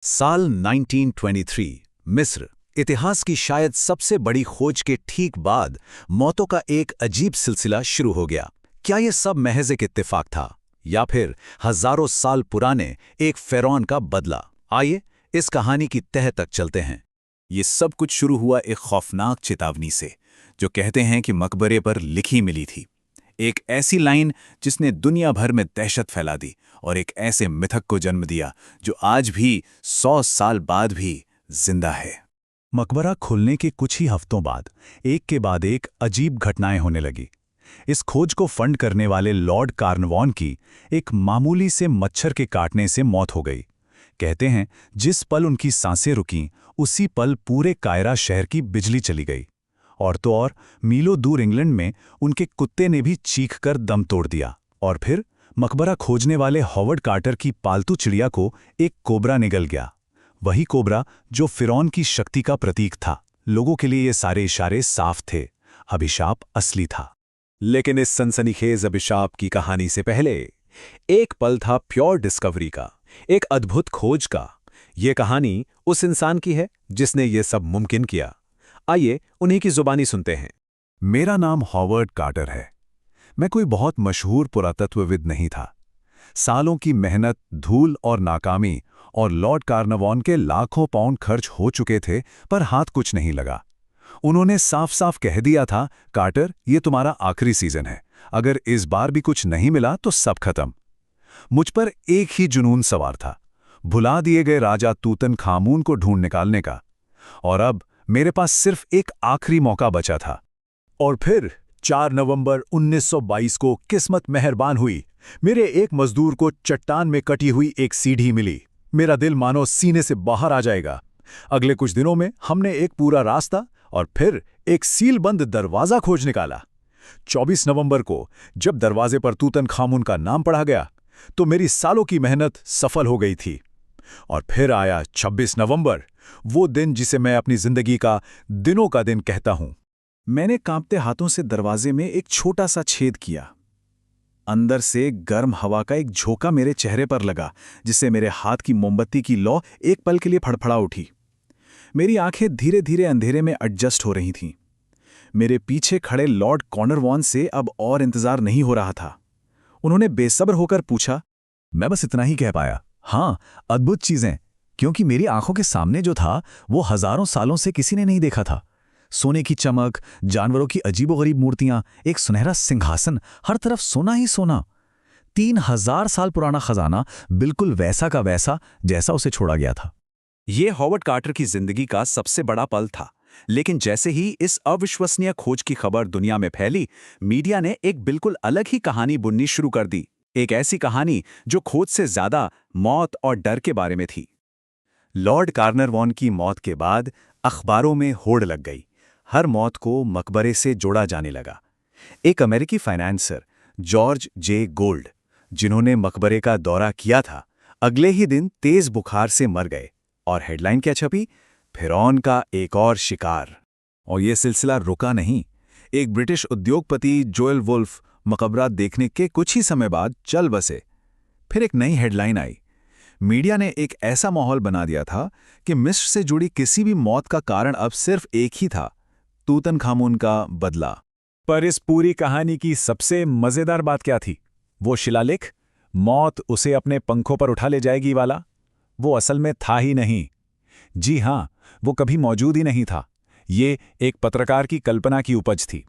साल 1923 मिस्र। इतिहास की शायद सबसे बड़ी खोज के ठीक बाद मौतों का एक अजीब सिलसिला शुरू हो गया। क्या ये सब महज एक इत्तेफाक था या फिर हजारों साल पुराने एक फ़िरौन का बदला? आइए इस कहानी की तह तक चलते हैं। ये सब कुछ शुरू हुआ एक खौफनाक चेतावनी से, जो कहते हैं कि मकबरे पर लिखी मिली थी। एक ऐसी लाइन जिसने दुनिया भर में दहशत फैला दी और एक ऐसे मिथक को जन्म दिया जो आज भी 100 साल बाद भी जिंदा है। मकबरा खुलने के कुछ ही हफ्तों बाद एक के बाद एक अजीब घटनाएं होने लगी। इस खोज को फंड करने वाले लॉर्ड कार्नवान की एक मामूली से मच्छर के काटने से मौत हो गई। कहते हैं जिस पल उनकी सांसें रुकीं उसी पल पूरे कायरा शहर की बिजली चली गई। और तो और मीलों दूर इंग्लैंड में उनके कुत्ते ने भी चीख कर दम तोड़ दिया। और फिर मकबरा खोजने वाले हॉवर्ड कार्टर की पालतू चिड़िया को एक कोबरा निगल गया। वही कोबरा जो फ़िरौन की शक्ति का प्रतीक था। लोगों के लिए ये सारे इशारे साफ थे, अभिशाप असली था। लेकिन इस सनसनीखेज अभिशाप की कहानी से पहले एक पल था प्योर डिस्कवरी का, एक अद्भुत खोज का। ये कहानी उस इंसान की है जिसने ये सब मुमकिन किया। आइए उन्हीं की जुबानी सुनते हैं। मेरा नाम हॉवर्ड कार्टर है। मैं कोई बहुत मशहूर पुरातत्वविद नहीं था। सालों की मेहनत, धूल और नाकामी और लॉर्ड कार्नवान के लाखों पाउंड खर्च हो चुके थे, पर हाथ कुछ नहीं लगा। उन्होंने साफ साफ कह दिया था, कार्टर ये तुम्हारा आखिरी सीजन है, अगर इस बार भी कुछ नहीं मिला तो सब खत्म। मुझ पर एक ही जुनून सवार था, भुला दिए गए राजा तूतन खामून को ढूंढ निकालने का। और अब मेरे पास सिर्फ एक आखिरी मौका बचा था। और फिर 4 नवंबर 1922 को किस्मत मेहरबान हुई। मेरे एक मजदूर को चट्टान में कटी हुई एक सीढ़ी मिली। मेरा दिल मानो सीने से बाहर आ जाएगा। अगले कुछ दिनों में हमने एक पूरा रास्ता और फिर एक सीलबंद दरवाजा खोज निकाला। 24 नवंबर को जब दरवाजे पर तूतन खामून का नाम पढ़ा गया तो मेरी सालों की मेहनत सफल हो गई थी। और फिर आया 26 नवंबर, वो दिन जिसे मैं अपनी जिंदगी का दिनों का दिन कहता हूं। मैंने कांपते हाथों से दरवाजे में एक छोटा सा छेद किया। अंदर से गर्म हवा का एक झोंका मेरे चेहरे पर लगा, जिससे मेरे हाथ की मोमबत्ती की लौ एक पल के लिए फड़फड़ा उठी। मेरी आंखें धीरे धीरे अंधेरे में एडजस्ट हो रही थीं। मेरे पीछे खड़े लॉर्ड कॉर्नवान से अब और इंतजार नहीं हो रहा था। उन्होंने बेसब्र होकर पूछा। मैं बस इतना ही कह पाया, हाँ, अद्भुत चीजें, क्योंकि मेरी आंखों के सामने जो था वो हजारों सालों से किसी ने नहीं देखा था। सोने की चमक, जानवरों की अजीबोगरीब मूर्तियां, एक सुनहरा सिंहासन, हर तरफ सोना ही सोना। 3000 साल पुराना खजाना, बिल्कुल वैसा का वैसा जैसा उसे छोड़ा गया था। ये हॉवर्ड कार्टर की जिंदगी का सबसे बड़ा पल था। लेकिन जैसे ही इस अविश्वसनीय खोज की खबर दुनिया में फैली, मीडिया ने एक बिल्कुल अलग ही कहानी बुननी शुरू कर दी। एक ऐसी कहानी जो खोज से ज्यादा मौत और डर के बारे में थी। लॉर्ड कार्नरवॉन की मौत के बाद अखबारों में होड़ लग गई। हर मौत को मकबरे से जोड़ा जाने लगा। एक अमेरिकी फाइनेंसर, जॉर्ज जे गोल्ड, जिन्होंने मकबरे का दौरा किया था, अगले ही दिन तेज बुखार से मर गए। और हेडलाइन क्या छपी? फ़िरौन का एक और शिकार। और यह सिलसिला रुका नहीं। एक ब्रिटिश उद्योगपति जोएल वुल्फ मकबरा देखने के कुछ ही समय बाद चल बसे। फिर एक नई हेडलाइन आई। मीडिया ने एक ऐसा माहौल बना दिया था कि मिस्र से जुड़ी किसी भी मौत का कारण अब सिर्फ एक ही था, तूतन खामून का बदला। पर इस पूरी कहानी की सबसे मजेदार बात क्या थी? वो शिलालेख, मौत उसे अपने पंखों पर उठा ले जाएगी वाला, वो असल में था ही नहीं। जी हां, वो कभी मौजूद ही नहीं था। ये एक पत्रकार की कल्पना की उपज थी।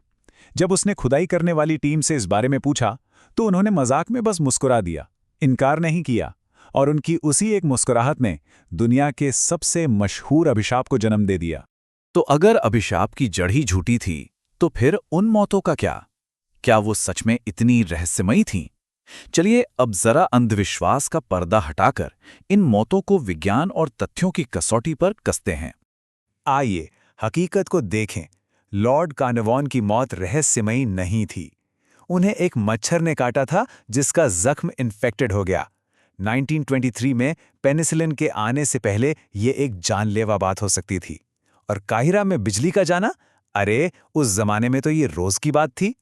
जब उसने खुदाई करने वाली टीम से इस बारे में पूछा तो उन्होंने मजाक में बस मुस्कुरा दिया, इनकार नहीं किया। और उनकी उसी एक मुस्कुराहट ने दुनिया के सबसे मशहूर अभिशाप को जन्म दे दिया। तो अगर अभिशाप की जड़ ही झूठी थी, तो फिर उन मौतों का क्या? क्या वो सच में इतनी रहस्यमयी थीं? चलिए अब जरा अंधविश्वास का पर्दा हटाकर इन मौतों को विज्ञान और तथ्यों की कसौटी पर कसते हैं। आइए हकीकत को देखें। लॉर्ड कार्नवान की मौत रहस्यमयी नहीं थी। उन्हें एक मच्छर ने काटा था जिसका जख्म इन्फेक्टेड हो गया। 1923 में पेनिसिलिन के आने से पहले ये एक जानलेवा बात हो सकती थी। और काहिरा में बिजली का जाना, अरे उस जमाने में तो ये रोज की बात थी।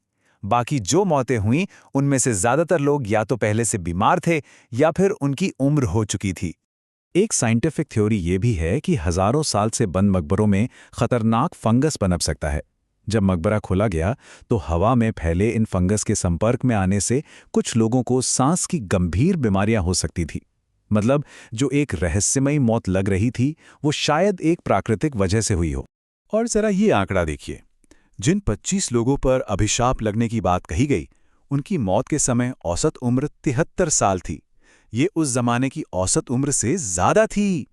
बाकी जो मौतें हुईं उनमें से ज्यादातर लोग या तो पहले से बीमार थे या फिर उनकी उम्र हो चुकी थी। एक साइंटिफिक थ्योरी ये भी है कि हजारों साल से बंद मकबरों में खतरनाक फंगस पनप सकता है। जब मकबरा खोला गया तो हवा में फैले इन फंगस के संपर्क में आने से कुछ लोगों को सांस की गंभीर बीमारियां हो सकती थी। मतलब जो एक रहस्यमयी मौत लग रही थी वो शायद एक प्राकृतिक वजह से हुई हो। और जरा ये आंकड़ा देखिए, जिन 25 लोगों पर अभिशाप लगने की बात कही गई, उनकी मौत के समय औसत उम्र 73 साल थी। ये उस जमाने की औसत उम्र से ज्यादा थी।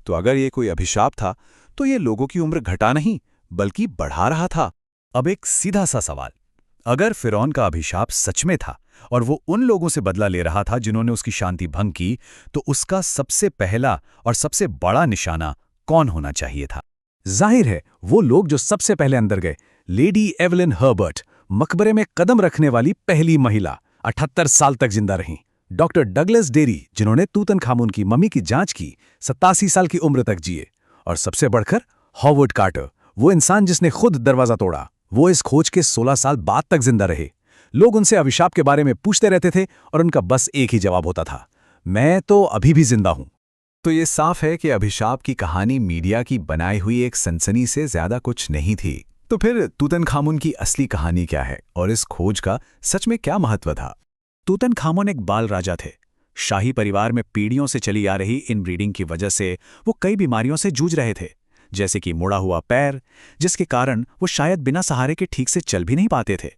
तो अगर ये कोई अभिशाप था, तो ये लोगों की उम्र घटा नहीं बल्कि बढ़ा रहा था। अब एक सीधा सा सवाल, अगर फिरौन का अभिशाप सच में था और वो उन लोगों से बदला ले रहा था जिन्होंने उसकी शांति भंग की, तो उसका सबसे पहला और सबसे बड़ा निशाना कौन होना चाहिए था? जाहिर है वो लोग जो सबसे पहले अंदर गए। लेडी एवलिन हर्बर्ट, मकबरे में कदम रखने वाली पहली महिला, 78 साल तक जिंदा रहीं। डॉक्टर डगलस डेरी, जिन्होंने तूतनखामुन की मम्मी की जांच की, 87 साल की उम्र तक जिए। और सबसे बढ़कर हॉवर्ड कार्टर, वो इंसान जिसने खुद दरवाजा तोड़ा, वो इस खोज के 16 साल बाद तक जिंदा रहे। लोग उनसे अभिशाप के बारे में पूछते रहते थे और उनका बस एक ही जवाब होता था, मैं तो अभी भी जिंदा हूं। तो ये साफ है कि अभिशाप की कहानी मीडिया की बनाई हुई एक सनसनी से ज्यादा कुछ नहीं थी। तो फिर तूतनखामुन की असली कहानी क्या है और इस खोज का सच में क्या महत्व था? तूतनखामुन एक बाल राजा थे। शाही परिवार में पीढ़ियों से चली आ रही इनब्रीडिंग की वजह से वो कई बीमारियों से जूझ रहे थे, जैसे कि मुड़ा हुआ पैर, जिसके कारण वो शायद बिना सहारे के ठीक से चल भी नहीं पाते थे।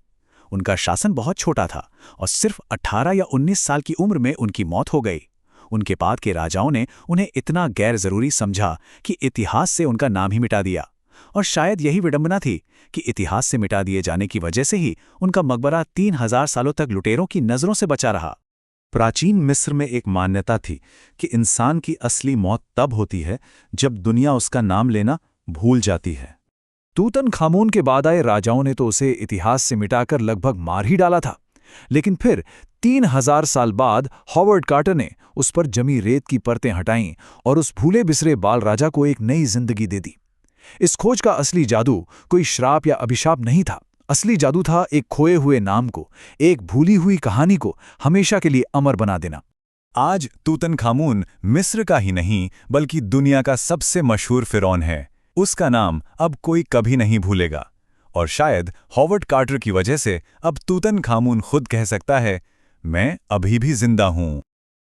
उनका शासन बहुत छोटा था और सिर्फ 18 या 19 साल की उम्र में उनकी मौत हो गई। उनके बाद के राजाओं ने उन्हें इतना गैर जरूरी समझा कि इतिहास से उनका नाम ही मिटा दिया। और शायद यही विडंबना थी कि इतिहास से मिटा दिए जाने की वजह से ही उनका मकबरा 3000 सालों तक लुटेरों की नजरों से बचा रहा। प्राचीन मिस्र में एक मान्यता थी कि इंसान की असली मौत तब होती है जब दुनिया उसका नाम लेना भूल जाती है। तूतनखामुन के बाद आए राजाओं ने तो उसे इतिहास से मिटाकर लगभग मार ही डाला था। लेकिन फिर 3000 साल बाद हॉवर्ड कार्टर ने उस पर जमी रेत की परतें हटाईं और उस भूले बिसरे बाल राजा को एक नई जिंदगी दे दी। इस खोज का असली जादू कोई श्राप या अभिशाप नहीं था। असली जादू था एक खोए हुए नाम को, एक भूली हुई कहानी को हमेशा के लिए अमर बना देना। आज तूतनखामुन मिस्र का ही नहीं बल्कि दुनिया का सबसे मशहूर फिरौन है। उसका नाम अब कोई कभी नहीं भूलेगा। और शायद हॉवर्ड कार्टर की वजह से अब तूतनखामुन खुद कह सकता है, मैं अभी भी जिंदा हूं।